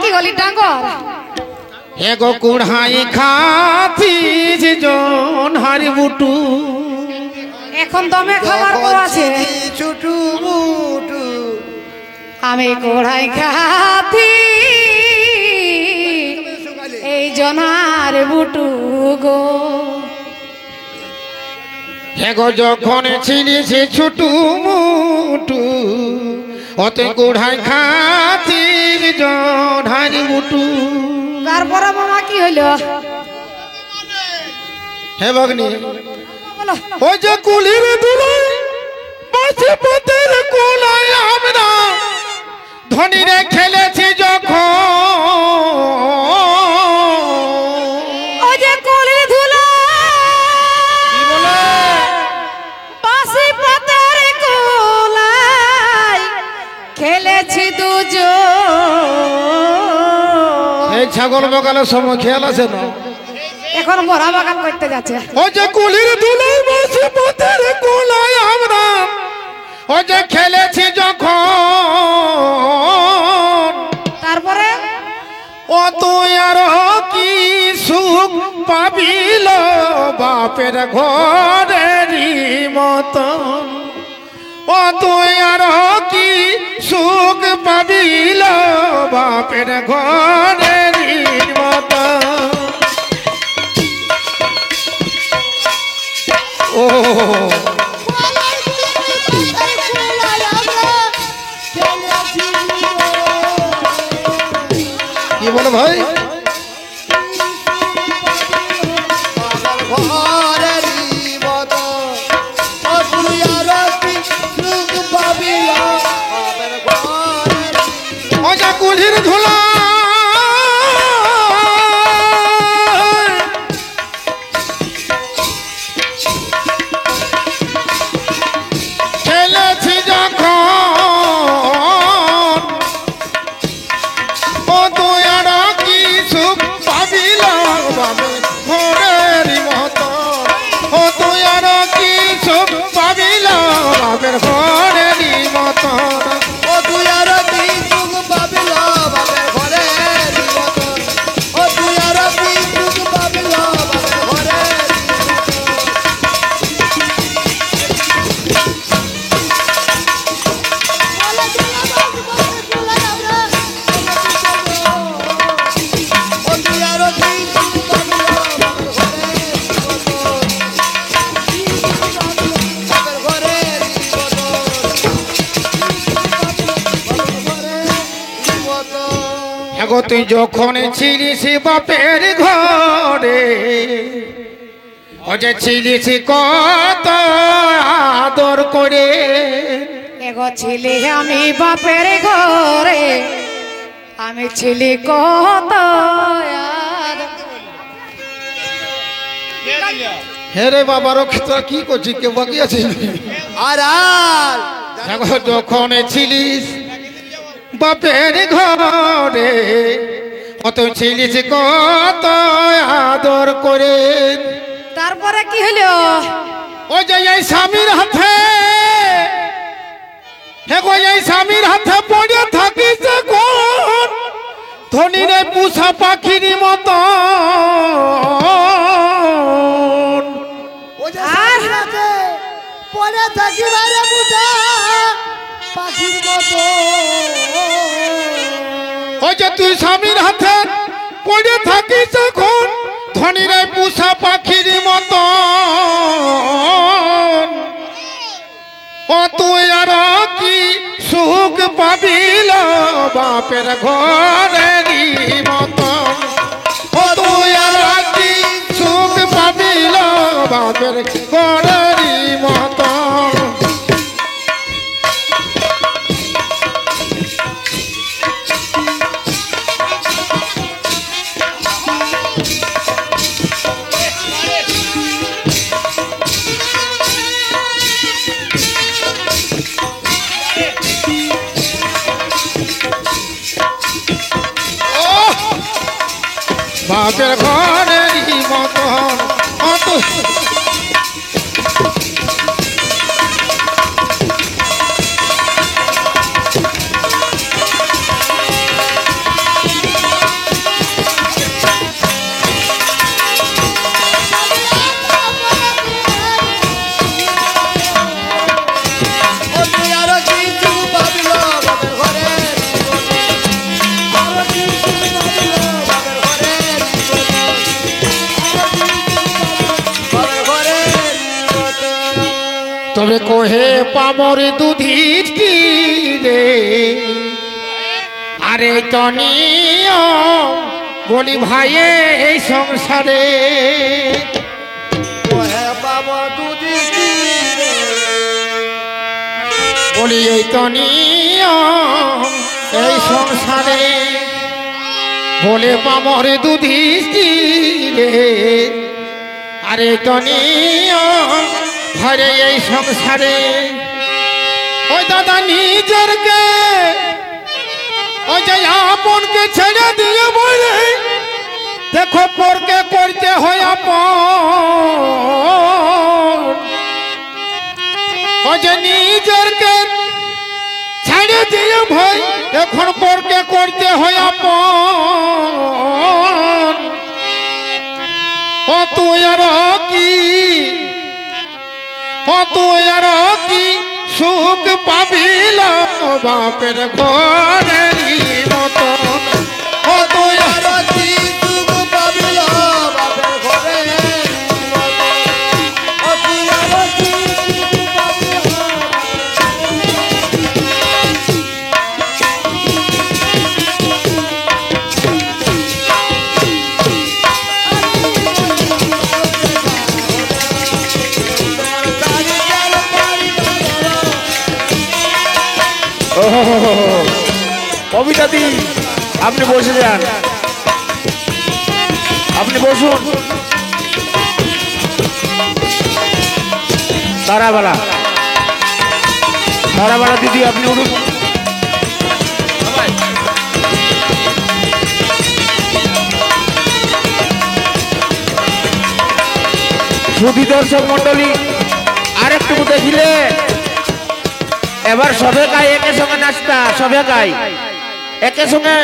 কি হলি ডাঙ্গর এগো কুড়াই খাতি জন হারি বুটু এখন দমে খাবার পর আছে ছুটু বুটু আমি কোড়াই খাতি এই জনার বুটু গো এগো যখন ছিলি সে ছোটু মুটু অতে কুড়াই খাতি জন হারি বুটু তারপরে মামা কি হইল হে ভগ্নি বলো ওই যে কুলির দুলাই পাশে পথের কোলাই আমরা ধনীরে খেলেছি যখন ওই যে কলি ধুলা কি বলে বাসি পাতার কোলাই খেলেছি দুজন এই ছাগল বকালের সময় খেয়াল আছে না এখন বড়া বাগান করতে যাচ্ছে ওই যে কুলির দুলাই পাশে পথের কোলাই আমরা ওই যে খেলেছি যখন তারপরে ও তুই আর কি সুখ পাবিল বাপের ঘরেরই মতন ও তুই আর কি সুখ পাবিল বাপের ঘরেরই মতন ও কি বলো ভাই ঘরেরই মতো ও তুই আর কি সুখ পাবিল বাপের ঘরেরই ও যা কুলির ধুলা খেলেছি যখন ও তুই আর কি সুখ পাবিল বাপের ঘরেরই মতো ও তুই আর কি সুখ পাবিল বাপের ঘরেরই মতো ও তুই আর কি সুখ পাবিল বাপের ঘরেরই মতো ও তুই আর কি সুখ পাবিল বাপের ঘরেরই ও তুই আর কি সুখ পাবিল বাপের ঘরেরই মতো এগো তুই যখন ছিলিস বাপের ঘরে ও যে ছিলিস কত আদর করে এগো ছিলি আমি বাপের ঘরে আমি ছিলি কত হে রে বাবার তোরা কি করছিস কেউ বাকি আছিস আর এগো যখন ছিলিস বাপের ঘরে কত ছিলিস কত আদর করে তারপরে কি হলো ও যে এই স্বামীর হাতে হে গো এই স্বামীর হাতে পড়ে থাকিস কোন ধনীরে পুষা পাখির মতো ও যে সাথে পড়ে থাকি বারে বুঝা পাখির মতো ও যে তুই স্বামীর হাতে পড়ে থাকিস এখন ধনীরে পুষা পাখির মতো ও তুই আর কি সুখ পাবিল বাপের ঘরেরই মতো ও তুই আর কি সুখ পাবিল বাপের ঘরেরই মতো বাপের ঘরেরই মতন অত তবে কোহে পামর দুধির রে আরে তনিও বলি ভাইয়ে এই সংসারে ওহে বাবা দুধি বলি এই তনিও এই সংসারে বলে পামর দুধির রে আরে তনিও ঘরে এই সংসারে ওই দাদা নিজেরকে ওই যে আপনকে ছেড়ে দিয়ে বলে দেখো পরকে করতে হয় আপন ওই যে নিজেরকে ছেড়ে দিয়ে ভাই এখন পরকে করতে হয় আপন ও তুই আর কি ও তুই আর কি সুখ পাবিল বাপের ঘরেরই মতন ও তুই আর কি সুখ পাবিল বাপের ঘরে ও তুই আর কি সুখ পাবিল কবিতাদি আপনি বসে যান, আপনি বসুন। তারাবালা তারাবালা দিদি আপনি উঠুন। সুধী দর্শক মন্ডলী আরেকটু দেখিলে এবার সবে গাই একে সঙ্গে নাচতা, সবে গাই একে সঙ্গে